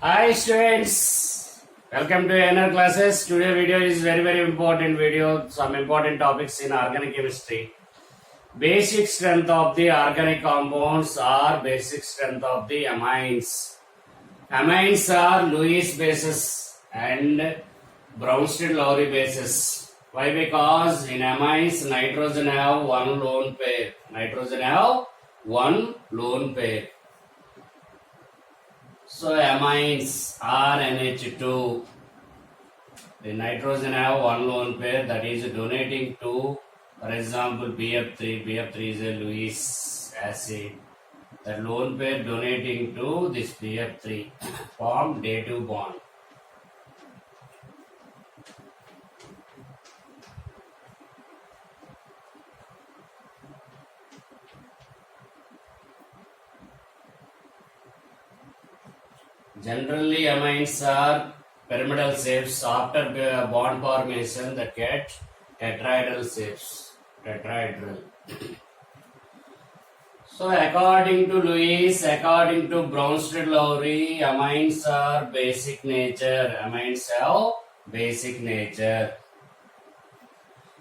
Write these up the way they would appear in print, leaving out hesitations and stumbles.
Hi students, welcome to NR classes. Today video is very important video. Some important topics in organic chemistry. Basic strength of the organic compounds or basic strength of the amines. Amines are Lewis bases and Bronsted-Lowry bases. Why? Because in amines nitrogen have one lone pair. Nitrogen have one lone pair. So amines are NH2. The nitrogen have one lone pair that is donating to, for example, BF3. BF3 is a Lewis acid. The lone pair donating to this BF3 form dative bond. Generally, amines are pyramidal shapes. After bond formation, that get tetrahedral shapes. Tetrahedral. So, according to Lewis, according to Bronsted-Lowry, amines are basic nature. Amines have basic nature.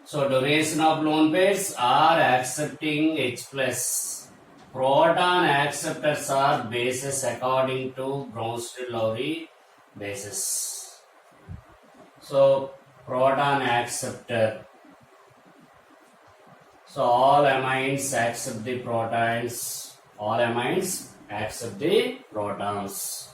So, donation of lone pairs are accepting H plus. Proton acceptors are bases according to Bronsted-Lowry bases. So, proton acceptor. So, all amines accept the protons. All amines accept the protons.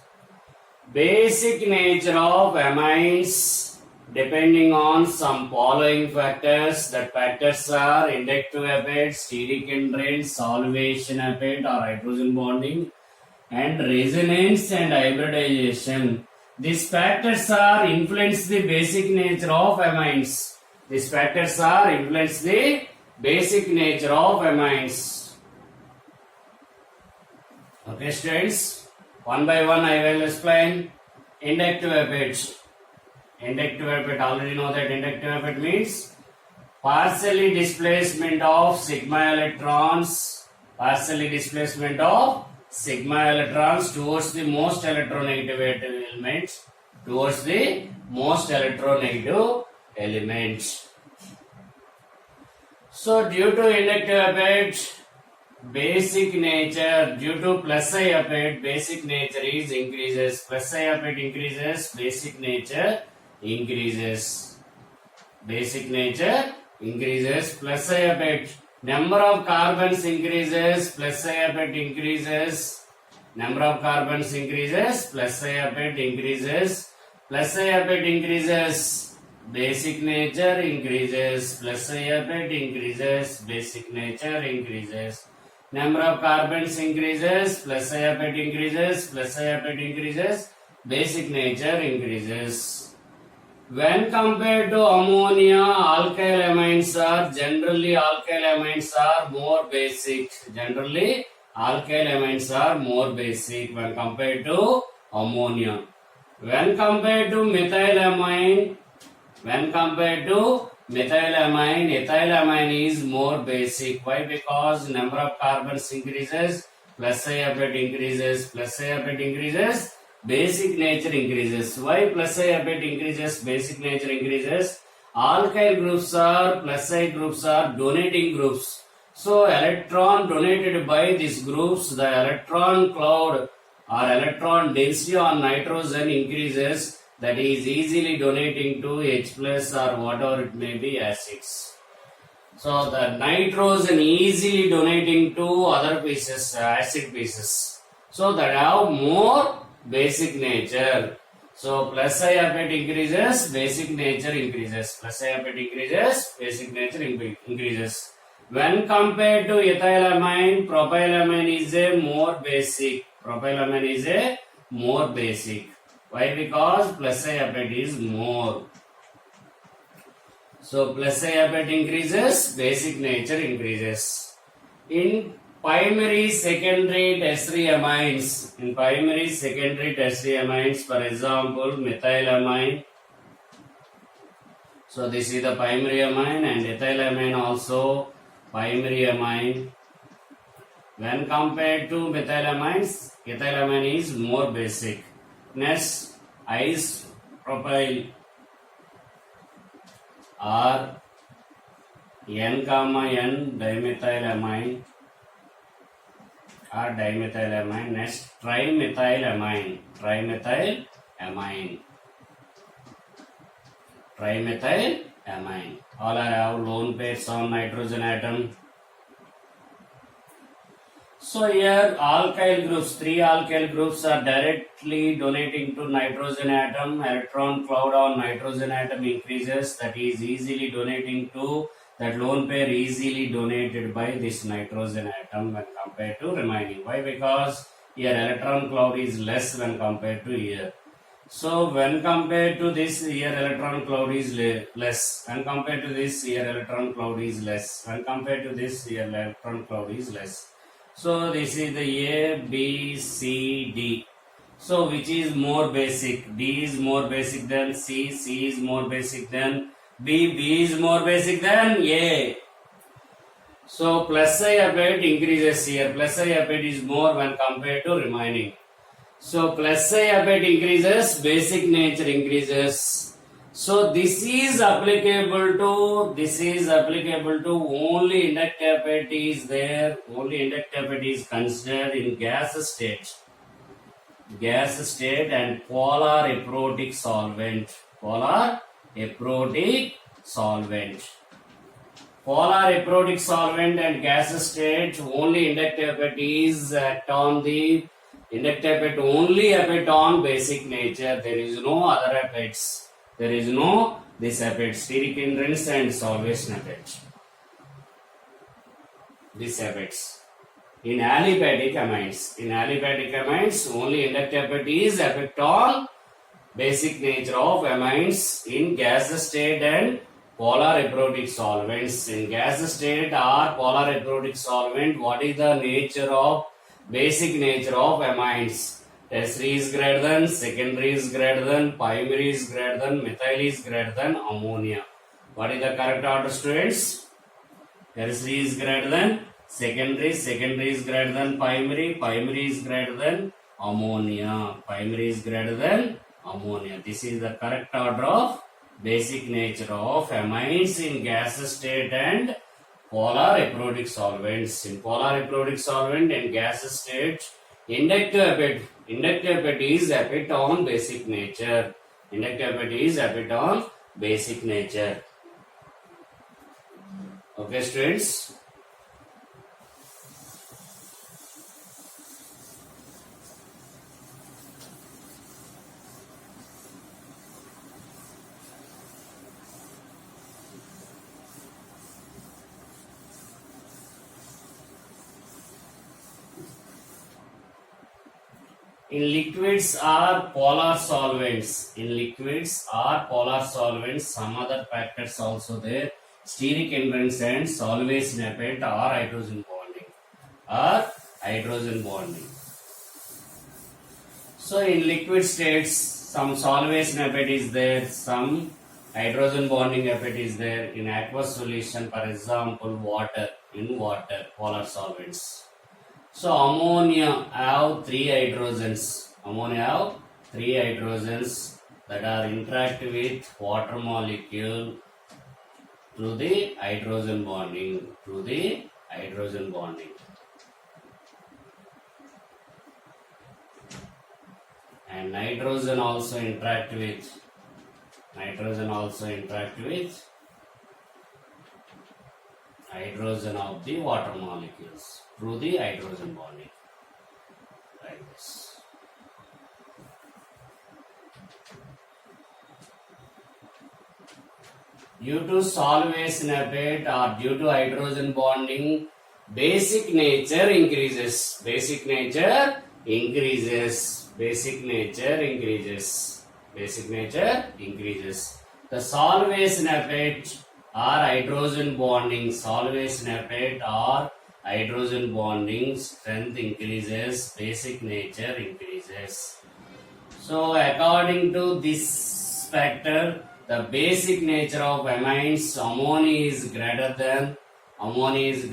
Basic nature of amines depending on some following factors. That factors are inductive effect, steric hindrance, solvation effect or hydrogen bonding, and resonance and hybridization. These factors are influence the basic nature of amines. These factors are influence the basic nature of amines. Okay, students, one by one I will explain. Inductive effect. Inductive effect, already know that inductive effect means partially displacement of sigma electrons, towards the most electronegative element. So, due to inductive effect, basic nature, due to plus I effect, basic nature is increases. Plus I effect increases, basic nature increases. Basic nature increases, plus I effect. Number of carbons increases, plus I effect increases. Number of carbons increases, plus I effect increases. Plus I effect increases, basic nature increases. Plus I effect increases, basic nature increases. Number of carbons increases, plus I effect increases. Plus I effect increases, basic nature increases. When compared to ammonia, alkyl amines are more basic. Generally, alkyl amines are more basic when compared to ammonia. When compared to methylamine, ethylamine is more basic. Why? Because number of carbons increases, plus I effect increases, basic nature increases. Why plus I effect increases, basic nature increases? Alkyl groups are, plus I groups are donating groups. So electron donated by these groups, the electron cloud or electron density on nitrogen increases, that is easily donating to H plus or whatever it may be acids. So the nitrogen easily donating to other pieces, acid pieces. So that have more basic nature. So plus I effect increases, basic nature increases. Plus I effect increases, basic nature increases. When compared to ethylamine, propylamine is a more basic. Why? Because plus I effect is more. So plus I effect increases, basic nature increases. In primary, secondary, tertiary amines. For example, methylamine. So this is the primary amine, and ethylamine also primary amine. When compared to methylamines, ethylamine is more basic. Next, isopropyl or N comma N dimethylamine or dimethylamine. Next, trimethylamine. Trimethylamine. All have lone pairs on nitrogen atom. So here alkyl groups, 3 alkyl groups are directly donating to nitrogen atom. Electron cloud on nitrogen atom increases, that is easily donating to that lone pair easily donated by this nitrogen atom when compared to remaining. Why? Because here electron cloud is less when compared to here. So when compared to this, here electron cloud is less. When compared to this, here electron cloud is less. When compared to this, here electron cloud is less. So this is the A, B, C, D. So which is more basic? D is more basic than C, C is more basic than B, B is more basic than A. So plus I apate increases here. Plus I apate is more when compared to remaining. So plus I apate increases, basic nature increases. So this is applicable to only inductive apate is there, only inductive apate is considered in gas state and polar aprotic solvent. Polar aprotic solvent and gas state, only inductive apate is on the inductive apate only apate on basic nature. There is no other apates. There is no this apate, steric hindrance and solvation apate. This apates. In aliphatic amines, only inductive apate is apate on basic nature of amines in gas state and polar aprotic solvents. In gas state or polar aprotic solvent, what is the nature of basic nature of amines? Tertiary is greater than, secondary is greater than, primary is greater than, methyl is greater than ammonia. What is the correct order, students? Tertiary is greater than secondary is greater than primary is greater than ammonia. This is the correct order of basic nature of amines in gas state and polar aprotic solvents. In polar aprotic solvent and gas state, inductive apate is apate on basic nature. Okay, students. In liquids or polar solvents, some other factors also there. Steric hindrance and solvation apate or hydrogen bonding. So in liquid states, some solvation apate is there, some hydrogen bonding apate is there. In aqueous solution, for example, water, polar solvents. So ammonia have 3 hydrogens. That are interact with water molecule through the hydrogen bonding. And nitrogen also interact with hydrogen of the water molecules through the hydrogen bonding, like this. Due to solvation apate or due to hydrogen bonding, basic nature increases. The solvation apate or hydrogen bonding, strength increases, basic nature increases. So according to this factor, the basic nature of amines, ammonia is greater than, methylamine is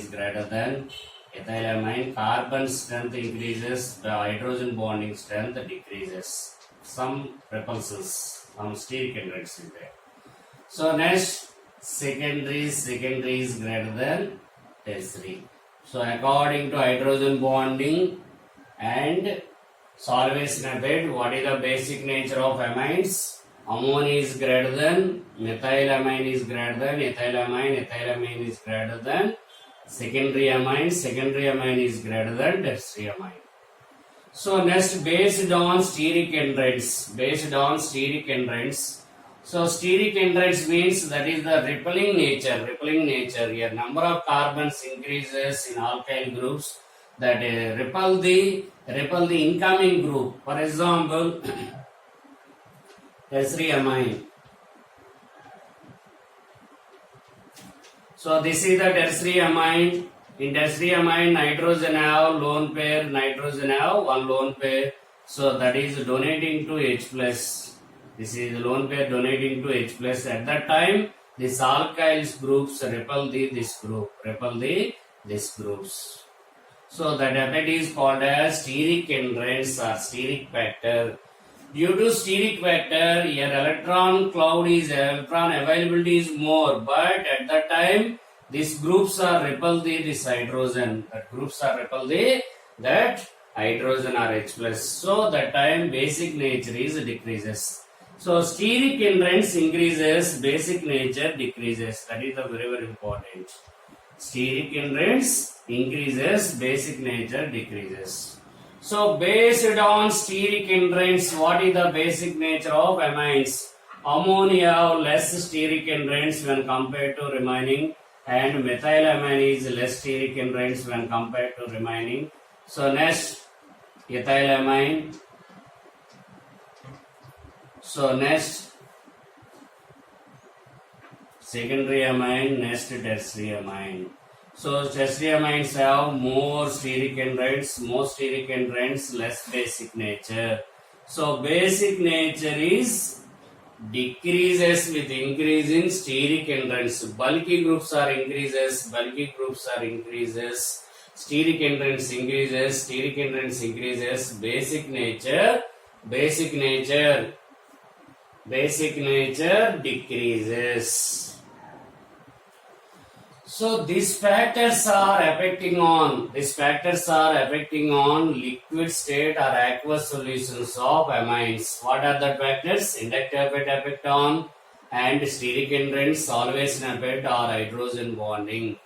greater than, ethylamine carbon strength increases, the hydrogen bonding strength decreases. Some repulsions, some steric hindrance in there. So next, secondary is greater than tertiary. So according to hydrogen bonding and solvation method, what is the basic nature of amines? Ammonia is greater than, methylamine is greater than, ethylamine is greater than secondary amine is greater than tertiary amine. So next, based on steric hindrance, so steric hindrance means that is the repelling nature. Here number of carbons increases in alkyl groups that repel the incoming group. For example, tertiary amine. So this is the tertiary amine. In tertiary amine, nitrogen have lone pair, nitrogen have one lone pair. So that is donating to H plus. This is the lone pair donating to H plus. At that time, this alkyl groups repel this groups. So that effect is called as steric hindrance or steric factor. Due to steric factor, your electron availability is more, but at that time, these groups are repel this hydrogen. That hydrogen or H plus. So that time basic nature is decreases. So steric hindrance increases, basic nature decreases. That is the very important. Steric hindrance increases, basic nature decreases. So based on steric hindrance, what is the basic nature of amines? Ammonia have less steric hindrance when compared to remaining, and methylamine is less steric hindrance when compared to remaining. So next, ethylamine. So next, secondary amine, next tertiary amine. So tertiary amines have more steric hindrance, less basic nature. So basic nature is decreases with increase in steric hindrance. Bulky groups are increases, steric hindrance increases, basic nature decreases. So these factors are affecting on liquid state or aqueous solutions of amines. What are the factors? Inductive effect on and steric hindrance, solvation effect or hydrogen bonding.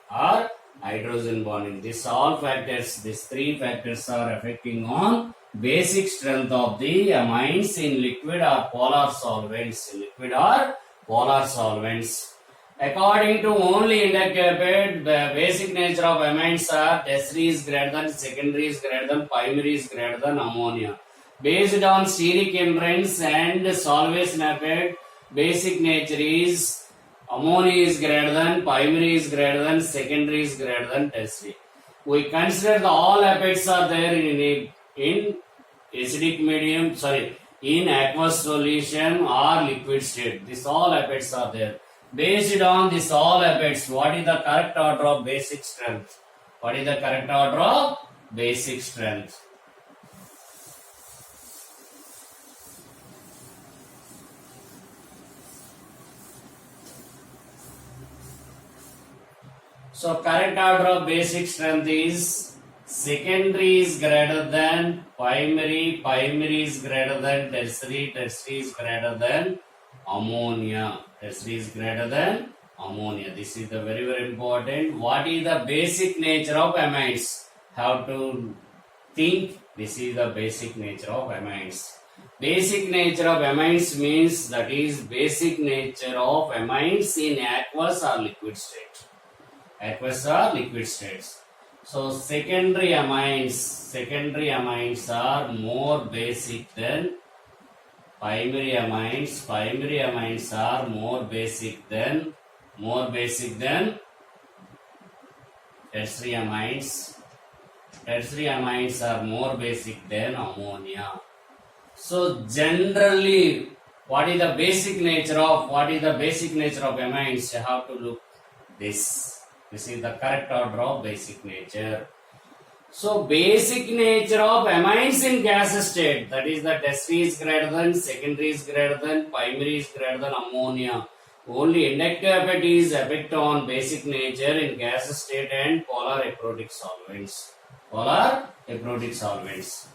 These all factors, these three factors are affecting on basic strength of the amines in liquid or polar solvents. According to only inductive effect, the basic nature of amines are tertiary is greater than, secondary is greater than, primary is greater than ammonia. Based on steric hindrance and solvation effect, basic nature is ammonia is greater than, primary is greater than, secondary is greater than tertiary. We consider the all effects are there in acidic medium, in aqueous solution or liquid state. These all effects are there. Based on this all effects, what is the correct order of basic strength? So correct order of basic strength is secondary is greater than primary is greater than tertiary is greater than ammonia. This is the very important. What is the basic nature of amines? Have to think. This is the basic nature of amines. Basic nature of amines means that is basic nature of amines in aqueous or liquid state. So secondary amines are more basic than primary amines. Primary amines are more basic than tertiary amines. Tertiary amines are more basic than ammonia. So generally, what is the basic nature of amines? You have to look this. This is the correct order of basic nature. So basic nature of amines in gas state, that is the tertiary is greater than, secondary is greater than, primary is greater than ammonia. Only inductive effect is effect on basic nature in gas state and polar aprotic solvents. Polar aprotic solvents.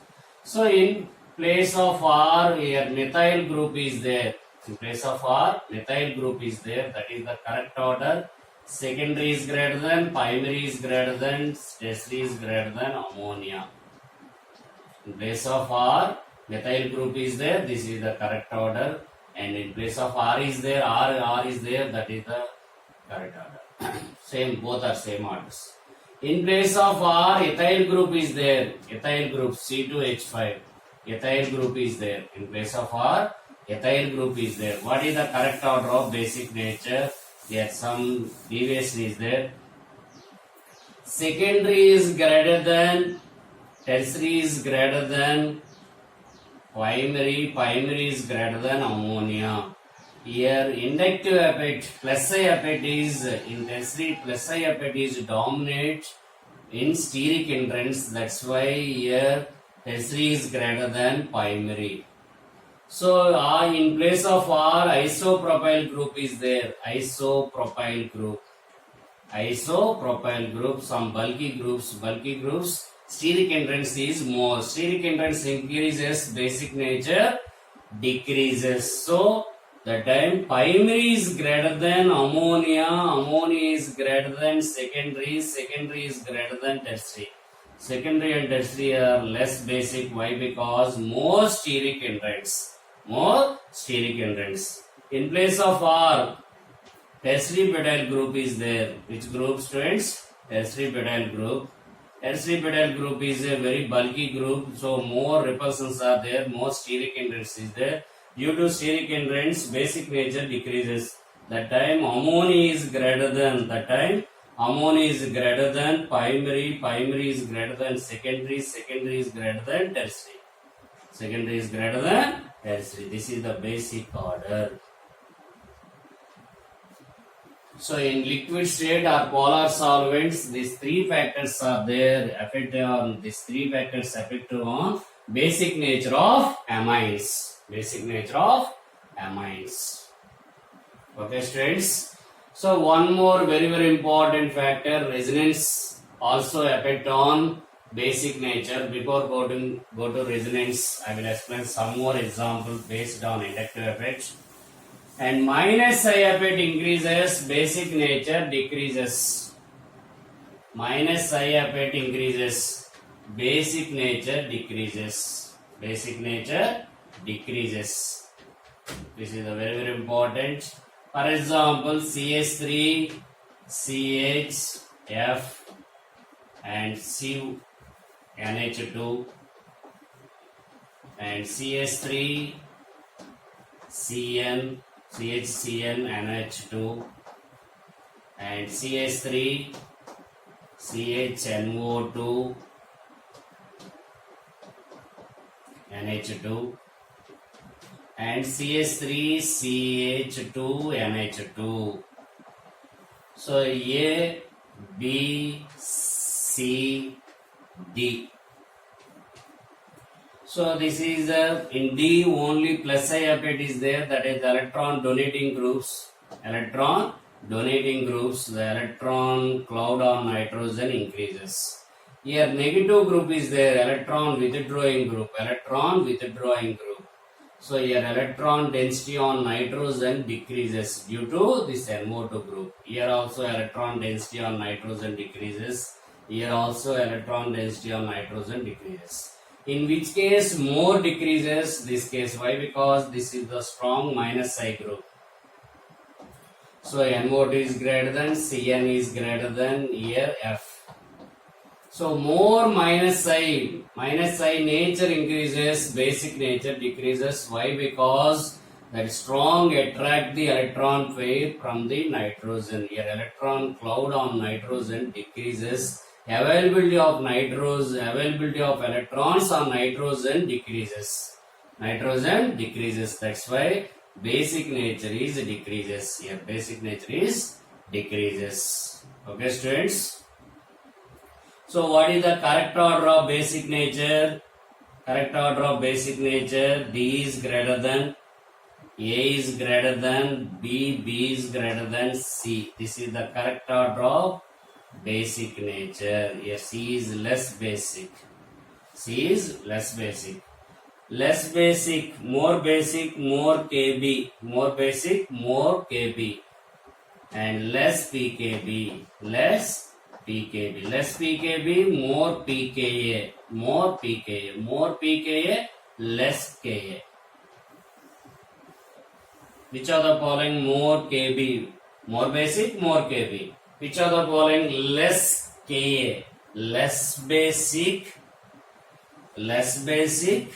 So in place of R, here methyl group is there. In place of R, methyl group is there. That is the correct order. Secondary is greater than, primary is greater than, tertiary is greater than ammonia. In place of R, methyl group is there. This is the correct order. And in place of R is there, R is there. That is the correct order. Same, both are same orders. In place of R, ethyl group is there. Ethyl group C2H5. Ethyl group is there. In place of R, ethyl group is there. What is the correct order of basic nature? There some deviation is there. Secondary is greater than, tertiary is greater than, primary is greater than ammonia. Here inductive effect, plus I effect is in tertiary, plus I effect is dominate in steric hindrance. That's why here tertiary is greater than primary. So in place of R, isopropyl group is there. Isopropyl group, some bulky groups, steric hindrance is more. Steric hindrance increases, basic nature decreases. So the time primary is greater than ammonia, ammonia is greater than secondary, secondary is greater than tertiary. Secondary and tertiary are less basic. Why? Because more steric hindrance. In place of R, tertiary butyl group is there. Which group, students? Tertiary butyl group. Tertiary butyl group is a very bulky group, so more repulsions are there, more steric hindrance is there. Due to steric hindrance, basic nature decreases. That time ammonia is greater than, primary is greater than secondary, secondary is greater than tertiary. Secondary is greater than tertiary. This is the basic order. So in liquid state or polar solvents, these three factors are there. Affect on these three factors affect on basic nature of amines. Basic nature of amines. Okay, students. So one more very important factor, resonance also affect on basic nature. Before go to resonance, I will explain some more examples based on inductive effect. And minus I effect increases, basic nature decreases. Minus I effect increases, basic nature decreases. Basic nature decreases. This is a very important. For example, CH3, CH, F and C, NH2 and CH3, CN, CHCN, NH2 and CH3, CHNO2, NH2 and CH3, CH2, NH2. So A, B, C, D. So this is in D only plus I effect is there, that is electron donating groups. The electron cloud on nitrogen increases. Here negative group is there, electron withdrawing group. So here electron density on nitrogen decreases due to this NO2 group. Here also electron density on nitrogen decreases. Here also electron density on nitrogen decreases. In which case more decreases this case. Why? Because this is the strong minus I group. So NO2 is greater than, CN is greater than, here F. So more minus I nature increases, basic nature decreases. Why? Because that strong attract the electron pair from the nitrogen. Here electron cloud on nitrogen decreases. Availability of electrons on nitrogen decreases. That's why basic nature is decreases. Here basic nature is decreases. Okay, students. So what is the correct order of basic nature? Correct order of basic nature: D is greater than A is greater than B, B is greater than C. This is the correct order of basic nature. Yes, C is less basic. C is less basic. Less basic, more KB. More basic, more KB. And less PKB, less PKB. Less PKB, more PKA. More PKA. More PKA, less KA. Which are the following more KB? More basic, more KB. Which are the following less KA? Less basic, less basic,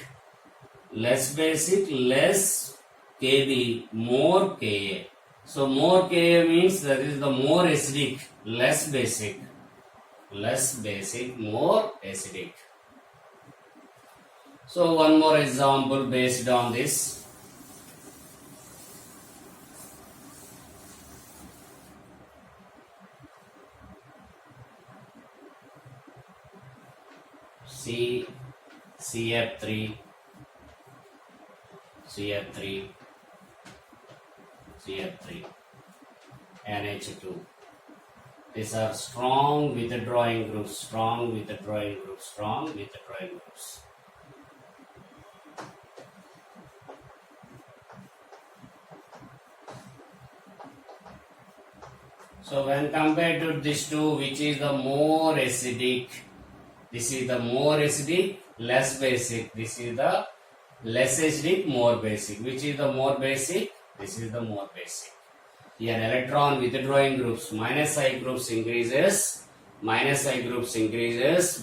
less basic, less KB, more KA. So more KA means that is the more acidic, less basic, more acidic. So one more example based on this. CF3, NH2. These are strong withdrawing groups, strong withdrawing groups, strong withdrawing groups. So when compared to these two, which is the more acidic? This is the more acidic, less basic. This is the less acidic, more basic. Which is the more basic? This is the more basic. Here electron withdrawing groups, minus I groups increases,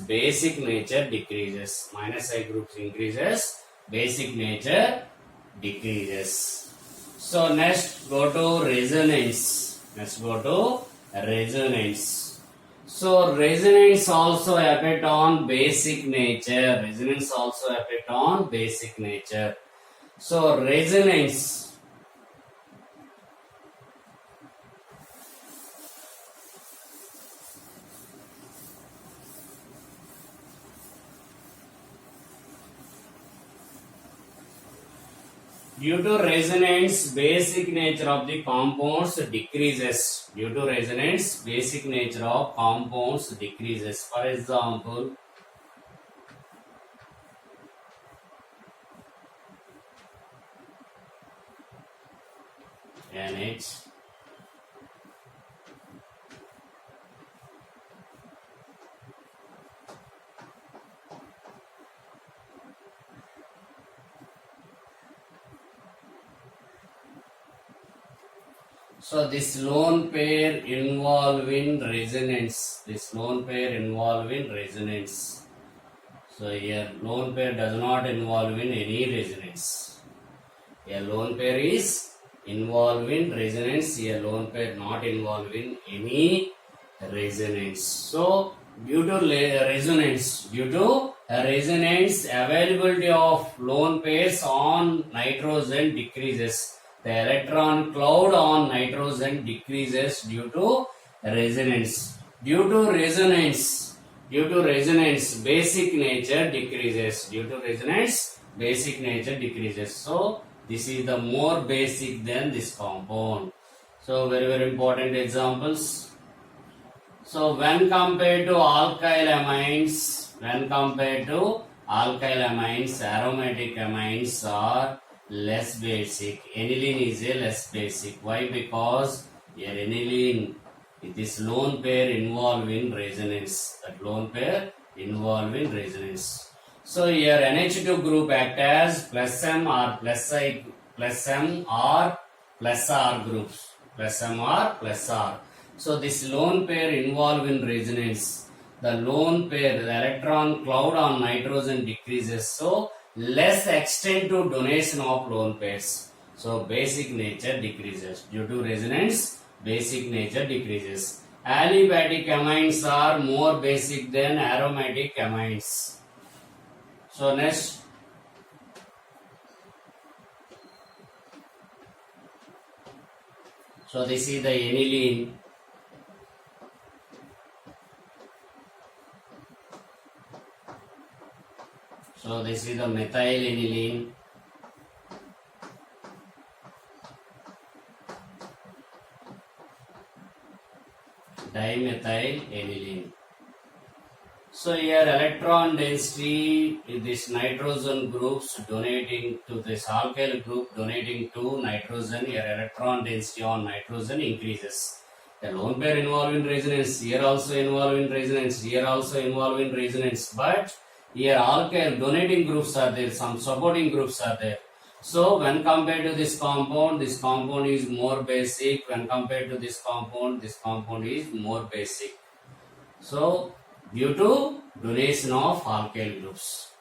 basic nature decreases. Minus I groups increases, basic nature decreases. So next go to resonance. So resonance also affect on basic nature. So resonance. Due to resonance, basic nature of the compounds decreases. For example, NH, so this lone pair involve in resonance. So here lone pair does not involve in any resonance. A lone pair is involved in resonance. A lone pair not involved in any resonance. So due to resonance, availability of lone pairs on nitrogen decreases. The electron cloud on nitrogen decreases due to resonance. Due to resonance, basic nature decreases. So this is the more basic than this compound. So very important examples. So when compared to alkyl amines, aromatic amines are less basic. Aniline is a less basic. Why? Because here aniline, this lone pair involved in resonance. So here NH2 group act as plus M or plus I, plus M or plus R groups. So this lone pair involved in resonance. The electron cloud on nitrogen decreases. So less extent to donation of lone pairs. So basic nature decreases. Due to resonance, basic nature decreases. Aliphatic amines are more basic than aromatic amines. So next. So this is the aniline. So this is the methylaniline. Dimethyl-aniline. So here electron density, this nitrogen groups donating to this alkyl group donating to nitrogen, here electron density on nitrogen increases. The lone pair involved in resonance, here also involved in resonance, here also involved in resonance, but here alkyl donating groups are there, some supporting groups are there. So when compared to this compound is more basic. When compared to this compound is more basic. So due to donation of alkyl groups.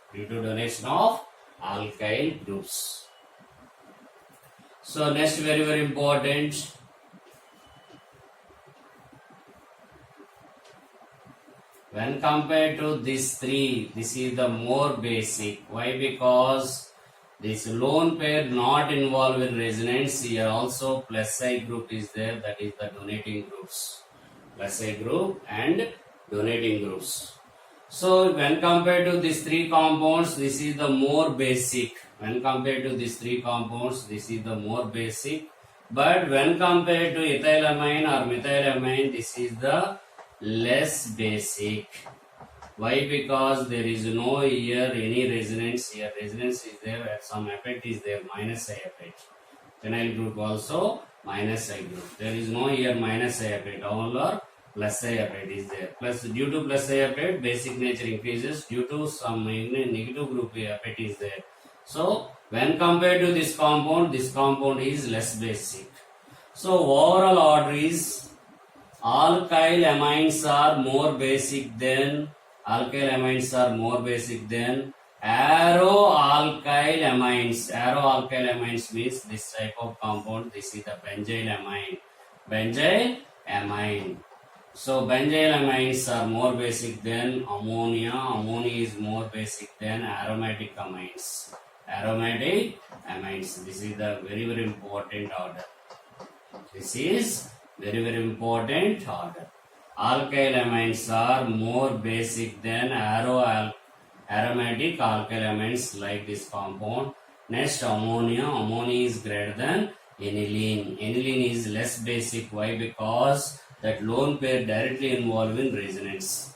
So next, very important. When compared to these three, this is the more basic. Why? Because this lone pair not involved in resonance. Here also plus I group is there, that is the donating groups. Plus I group and donating groups. So when compared to these three compounds, this is the more basic. When compared to these three compounds, this is the more basic. But when compared to ethylamine or methylamine, this is the less basic. Why? Because there is no here any resonance. Here resonance is there, some effect is there, minus I effect. Phenyl group also minus I group. There is no here minus I effect, all are plus I effect is there. Plus due to plus I effect, basic nature increases. Due to some negative group effect is there. So when compared to this compound is less basic. So overall order is alkyl amines are more basic than aroalkyl amines. Aroalkyl amines means this type of compound. This is the benzyl amine. So benzyl amines are more basic than ammonia. Ammonia is more basic than aromatic amines. This is the very important order. Alkyl amines are more basic than aromatic alkyl amines like this compound. Next, ammonia. Ammonia is greater than aniline. Aniline is less basic. Why? Because that lone pair directly involved in resonance.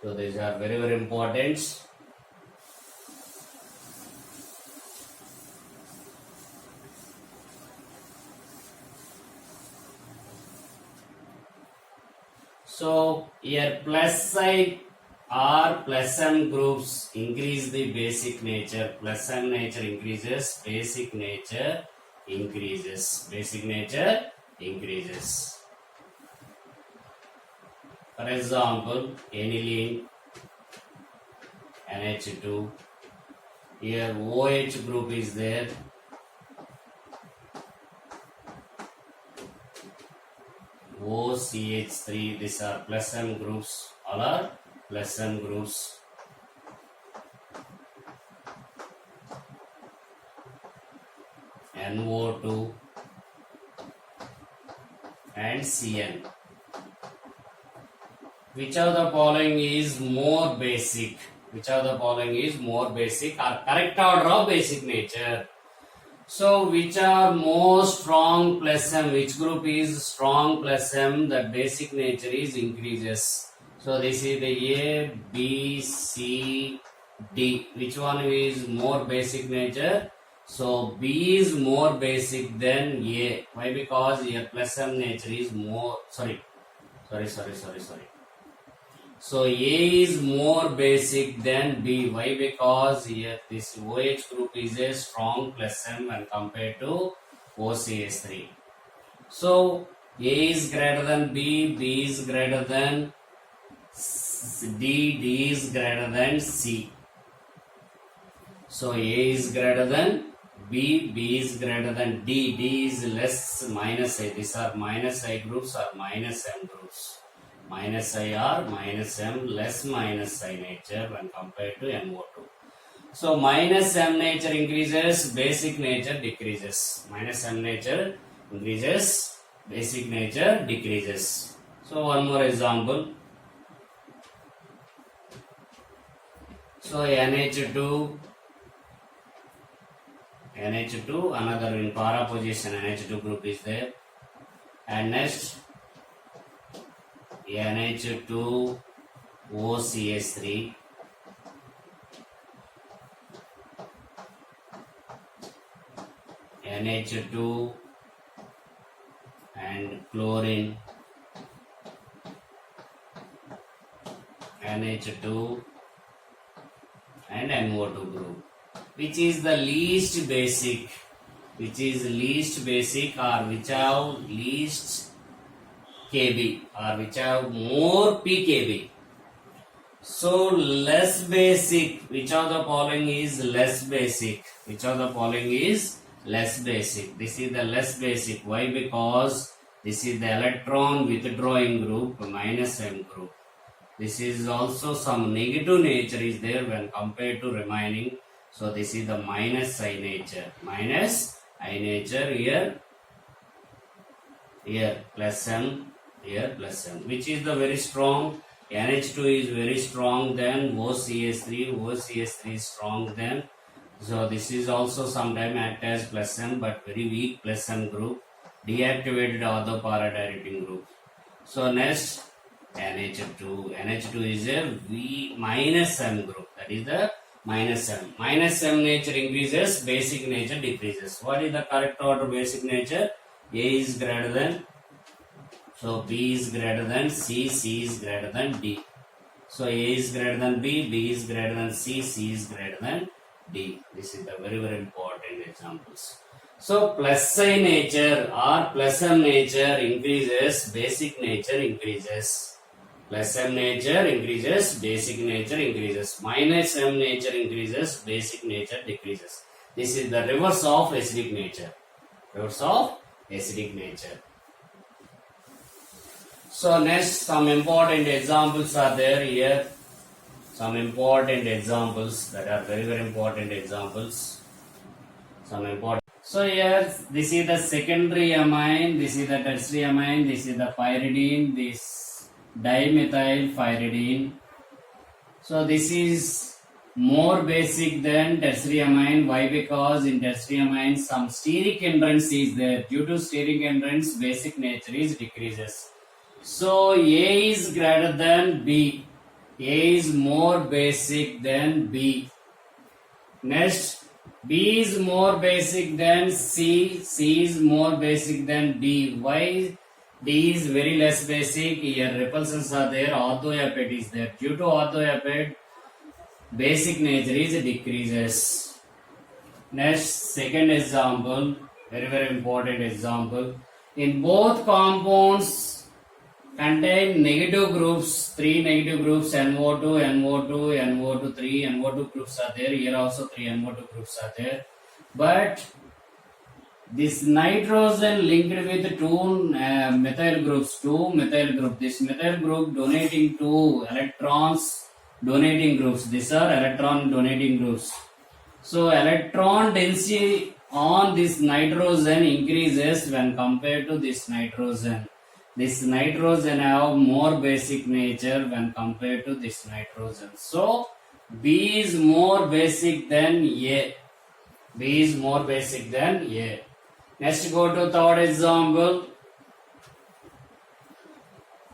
So these are very important. So here plus I or plus M groups increase the basic nature. Plus M nature increases, basic nature increases. For example, aniline, NH2. Here OH group is there. OCH3, these are plus M groups, all are plus M groups. NO2 and CN. Which of the following is more basic? Or correct order of basic nature? So which are more strong plus M? Which group is strong plus M? That basic nature is increases. So this is the A, B, C, D. Which one is more basic nature? So B is more basic than A. Why? Because here plus M nature is more. Sorry. So A is more basic than B. Why? Because here this OH group is a strong plus M when compared to OCH3. So A is greater than B, B is greater than D, D is greater than C. So A is greater than B, B is greater than D, D is less minus I. These are minus I groups or minus M groups. Minus I or minus M, less minus I nature when compared to NO2. So minus M nature increases, basic nature decreases. Minus M nature increases, basic nature decreases. So one more example. So NH2, another in para position NH2 group is there, and next NH2 OCH3, NH2 and chlorine, NH2 and NO2 group. Which is the least basic? Which is least basic, or which have least Kb, or which have more pKb? So less basic. Which of the following is less basic? Which of the following is less basic? This is the less basic. Why? Because this is the electron withdrawing group, minus M group. This is also some negative nature is there when compared to remaining. So this is the minus I nature. Minus I nature here plus M, here plus M. Which is the very strong? NH2 is very strong than OCH3. OCH3 is strong than. So this is also sometime act as plus M, but very weak plus M group. Deactivated other para-directing group. So next NH2. NH2 is a V minus M group. That is the minus M. Minus M nature increases, basic nature decreases. What is the correct order basic nature? A is greater than, so B is greater than C, C is greater than D. So A is greater than B, B is greater than C, C is greater than D. This is the very, very important examples. So plus I nature or plus M nature increases, basic nature increases. Plus M nature increases, basic nature increases. Minus M nature increases, basic nature decreases. This is the reverse of acidic nature. Reverse of acidic nature. So next, some important examples are there here. Some important examples that are very, very important examples. Some important. So here, this is the secondary amine, this is the tertiary amine, this is the pyridine, this dimethyl pyridine. So this is more basic than tertiary amine. Why? Because in tertiary amine some steric hindrance is there. Due to steric hindrance, basic nature is decreases. So A is greater than B. A is more basic than B. Next, B is more basic than C. C is more basic than D. Why? D is very less basic. Here repulsions are there. Orthoapate is there. Due to orthoapate, basic nature is decreases. Next, second example, very, very important example. In both compounds contain negative groups, 3 negative groups, NO2, NO2, NO2, 3 NO2 groups are there. Here also 3 NO2 groups are there. But this nitrogen linked with 2 methyl groups, 2 methyl group. This methyl group donating 2 electrons, donating groups. These are electron donating groups. So electron density on this nitrogen increases when compared to this nitrogen. This nitrogen have more basic nature when compared to this nitrogen. So B is more basic than A. B is more basic than A. Next, go to third example.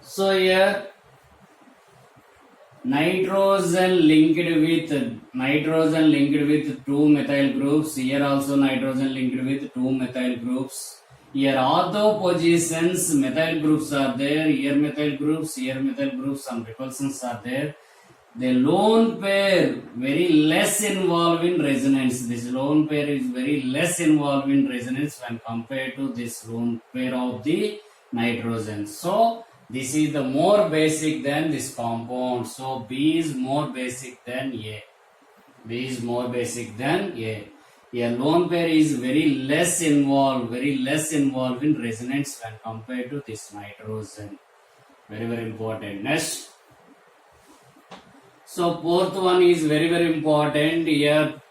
So here nitrogen linked with 2 methyl groups. Here also nitrogen linked with 2 methyl groups. Here ortho positions, methyl groups are there. Here methyl groups, some repulsions are there. The lone pair very less involved in resonance. This lone pair is very less involved in resonance when compared to this lone pair of the nitrogen. So this is the more basic than this compound. So B is more basic than A. B is more basic than A. A lone pair is very less involved in resonance when compared to this nitrogen. Very, very important. Next. So fourth one is very, very important. Here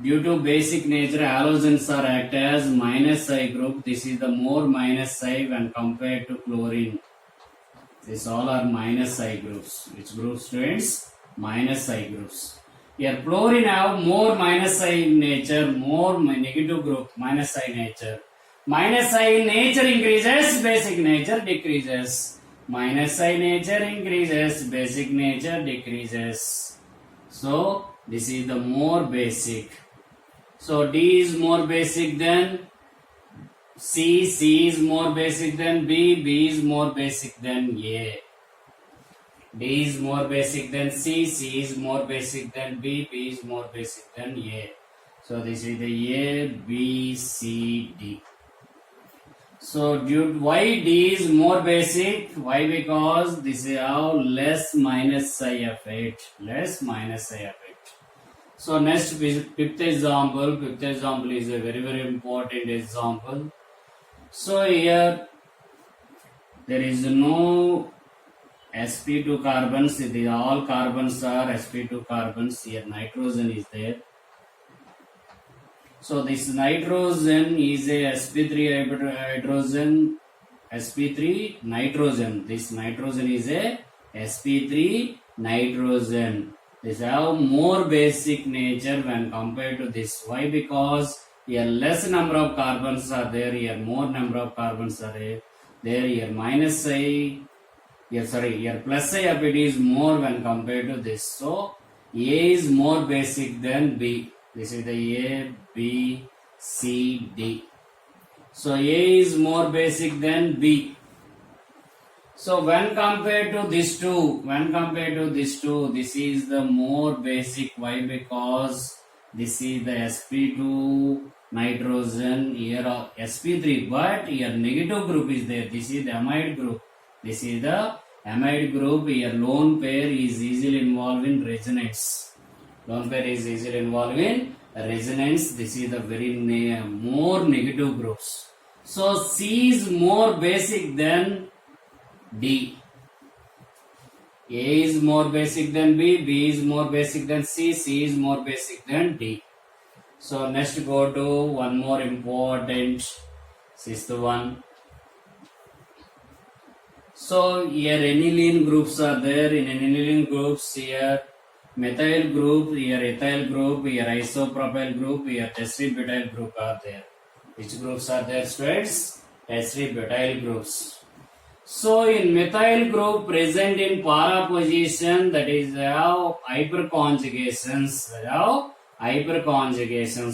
due to basic nature halogens are act as minus I group. This is the more minus I when compared to chlorine. These all are minus I groups. Which group, students? Minus I groups. Here fluorine have more minus I nature, more negative group, minus I nature. Minus I nature increases, basic nature decreases. Minus I nature increases, basic nature decreases. So this is the more basic. So D is more basic than C, C is more basic than B, B is more basic than A. D is more basic than C, C is more basic than B, B is more basic than A. So this is the A, B, C, D. So why D is more basic? Why? Because this is how less minus I effect. Less minus I effect. So next fifth example. Fifth example is a very, very important example. So here there is no sp2 carbons. All carbons are sp2 carbons. Here nitrogen is there. So this nitrogen is a sp3 hydrogen, sp3 nitrogen. This nitrogen is a sp3 nitrogen. This have more basic nature when compared to this. Why? Because here less number of carbons are there. Here more number of carbons are there. Here minus I. Here plus I of it is more when compared to this. So A is more basic than B. This is the A, B, C, D. So A is more basic than B. So when compared to this two, this is the more basic. Why? Because this is the sp2 nitrogen, here sp3, but here negative group is there. This is the amide group. This is the amide group. Here lone pair is easily involved in resonance. Lone pair is easily involved in resonance. This is the very more negative groups. So C is more basic than D. A is more basic than B, B is more basic than C, C is more basic than D. So next go to one more important, sixth one. So here aniline groups are there. In aniline groups here methyl group, here ethyl group, here isopropyl group, here tetrabutyl group are there. Which groups are there, students? Tetrabutyl groups. So in methyl group present in para position, that is how hyperconjugations.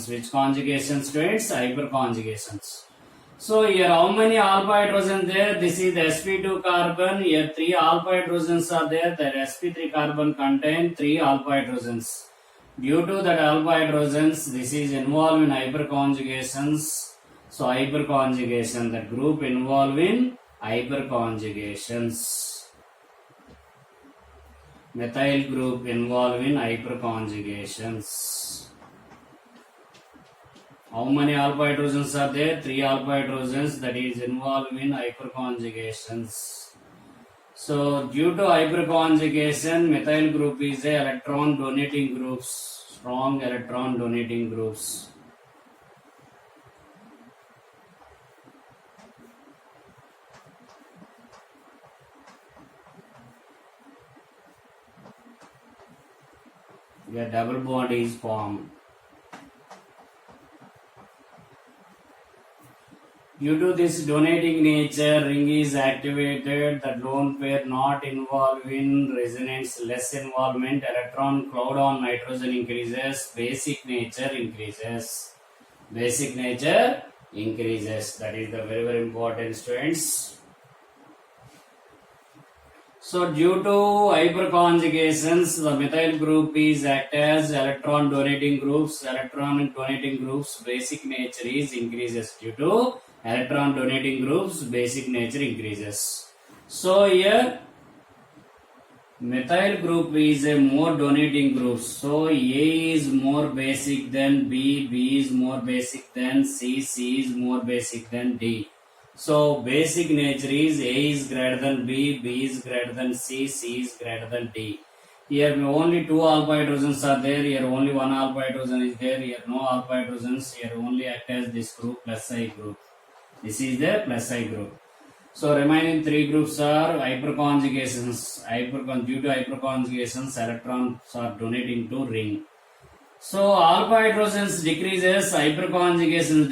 Which conjugations, students? Hyperconjugations. So here how many alpha hydrogen there? This is the sp2 carbon. Here 3 alpha hydrogens are there. That sp3 carbon contain 3 alpha hydrogens. Due to that alpha hydrogens, this is involved in hyperconjugations. So hyperconjugation, that group involved in hyperconjugations. Methyl group involved in hyperconjugations. How many alpha hydrogens are there? 3 alpha hydrogens, that is involved in hyperconjugations. So due to hyperconjugation, methyl group is a electron donating groups, strong electron donating groups. A double bond is formed. Due to this donating nature, ring is activated. The lone pair not involved in resonance, less involvement. Electron cloud on nitrogen increases. Basic nature increases. Basic nature increases. That is the very, very important, students. So due to hyperconjugations, the methyl group is act as electron donating groups. Electron donating groups basic nature is increases. Due to electron donating groups basic nature increases. So here methyl group is a more donating group. So A is more basic than B, B is more basic than C, C is more basic than D. So basic nature is A is greater than B, B is greater than C, C is greater than D. Here only 2 alpha hydrogens are there. Here only 1 alpha hydrogen is there. Here no alpha hydrogens. Here only act as this group plus I group. This is the plus I group. So remaining three groups are hyperconjugations. Due to hyperconjugations, electrons are donating to ring. So alpha hydrogens decreases, hyperconjugation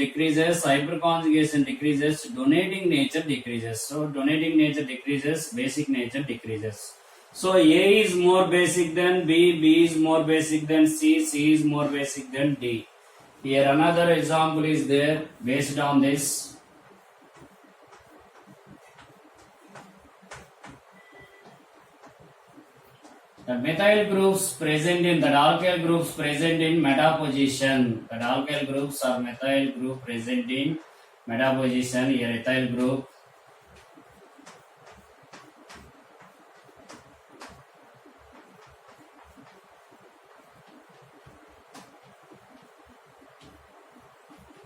decreases, donating nature decreases. So donating nature decreases, basic nature decreases. So A is more basic than B, B is more basic than C, C is more basic than D. Here another example is there based on this. The methyl groups present in the alkyl groups present in meta position. The alkyl groups are methyl group present in meta position. Here ethyl group.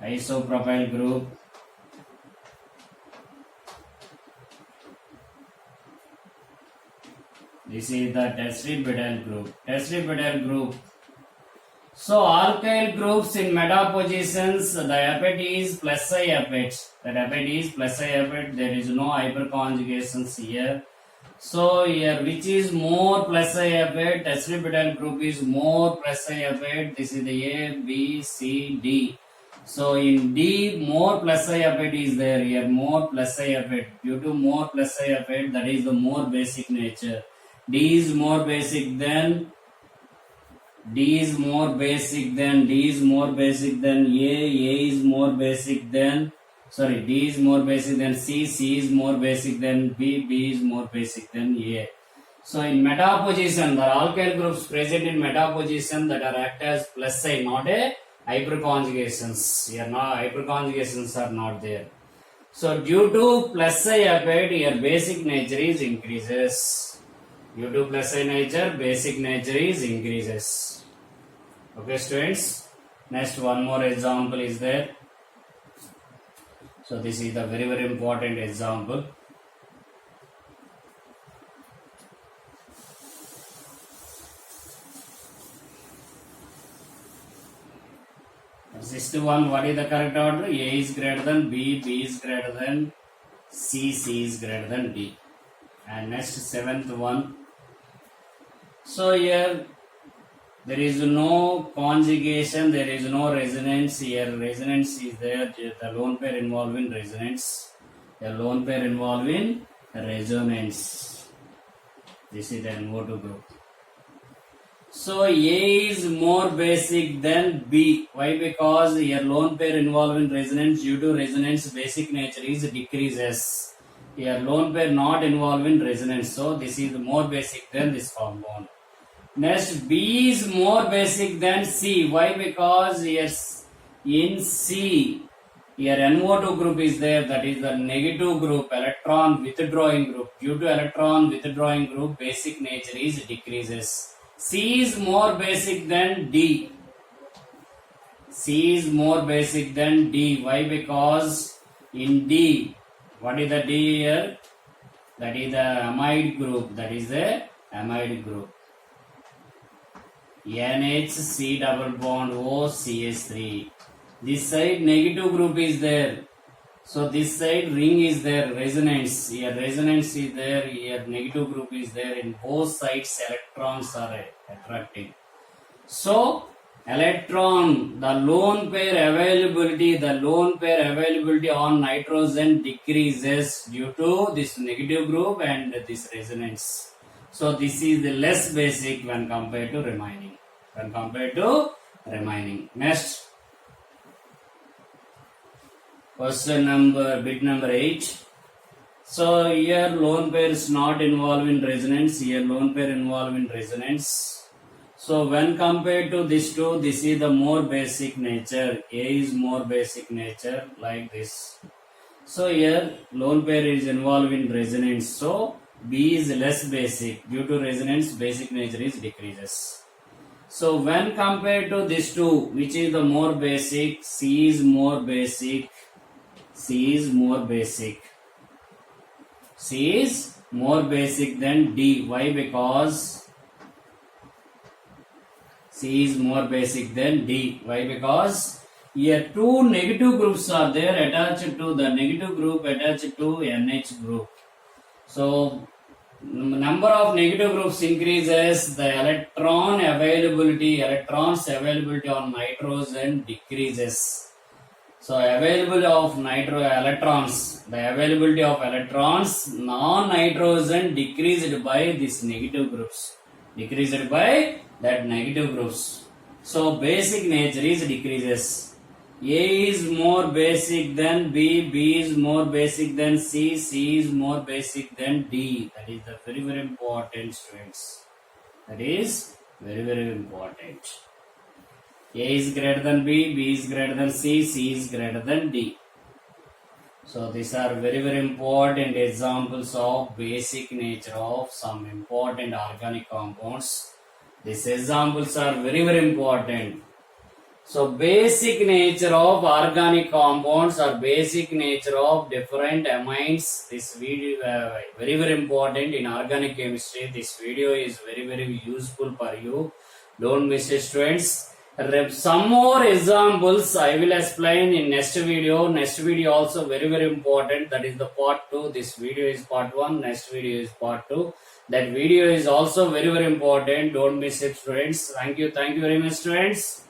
Isopropyl group. This is the tetrabutyl group. Tetrabutyl group. So alkyl groups in meta positions, the epet is plus I epet. That epet is plus I epet. There is no hyperconjugations here. So here which is more plus I epet? Tetrabutyl group is more plus I epet. This is the A, B, C, D. So in D more plus I epet is there. Here more plus I epet. Due to more plus I epet, that is the more basic nature. D is more basic than A, A is more basic than D is more basic than D is more basic than C, C is more basic than B, B is more basic than A. So in meta position, the alkyl groups present in meta position that are act as plus I, not a hyperconjugations. Here now hyperconjugations are not there. So due to plus I epet, here basic nature is increases. Due to plus I nature, basic nature is increases. Okay, students. Next, one more example is there. So this is the very, very important example. Sixth one, what is the correct order? A is greater than B, B is greater than C, C is greater than D. And next, seventh one. So here there is no conjugation, there is no resonance. Here resonance is there, the lone pair involved in resonance. The lone pair involved in resonance. This is the NO2 group. So A is more basic than B. Why? Because here lone pair involved in resonance, due to resonance basic nature is decreases. Here lone pair not involved in resonance, so this is more basic than this compound. Next, B is more basic than C. Why? Because here in C, here NO2 group is there, that is the negative group, electron withdrawing group. Due to electron withdrawing group, basic nature is decreases. C is more basic than D. C is more basic than D. Why? Because in D, what is the D here? That is the amide group. That is the amide group. NHC double bond O CH3. This side negative group is there. So this side ring is there, resonance. Here resonance is there, here negative group is there. In both sides electrons are attracting. So electron, the lone pair availability on nitrogen decreases due to this negative group and this resonance. So this is the less basic when compared to remaining. Next, question bit number 8. So here lone pair is not involved in resonance. Here lone pair involved in resonance. So when compared to this two, this is the more basic nature. A is more basic nature, like this. So here lone pair is involved in resonance. So B is less basic. Due to resonance, basic nature is decreases. So when compared to this two, which is the more basic? C is more basic. C is more basic. C is more basic than D. Why? Because C is more basic than D. Why? Because Here two negative groups are there attached to the negative group attached to NH group. So number of negative groups increases, the electrons availability on nitrogen decreases. So availability of availability of electrons, non-nitrogen decreased by these negative groups. Decreased by that negative groups. So basic nature is decreases. A is more basic than B, B is more basic than C, C is more basic than D. That is the very, very important, students. That is very, very important. A is greater than B, B is greater than C, C is greater than D. So these are very, very important examples of basic nature of some important organic compounds. These examples are very, very important. So basic nature of organic compounds or basic nature of different amines. This video very, very important in organic chemistry. This video is very, very useful for you. Don't miss it, students. Some more examples I will explain in next video. Next video also very, very important. That is the part 2. This video is part 1. Next video is part 2. That video is also very, very important. Don't miss it, students. Thank you very much, students.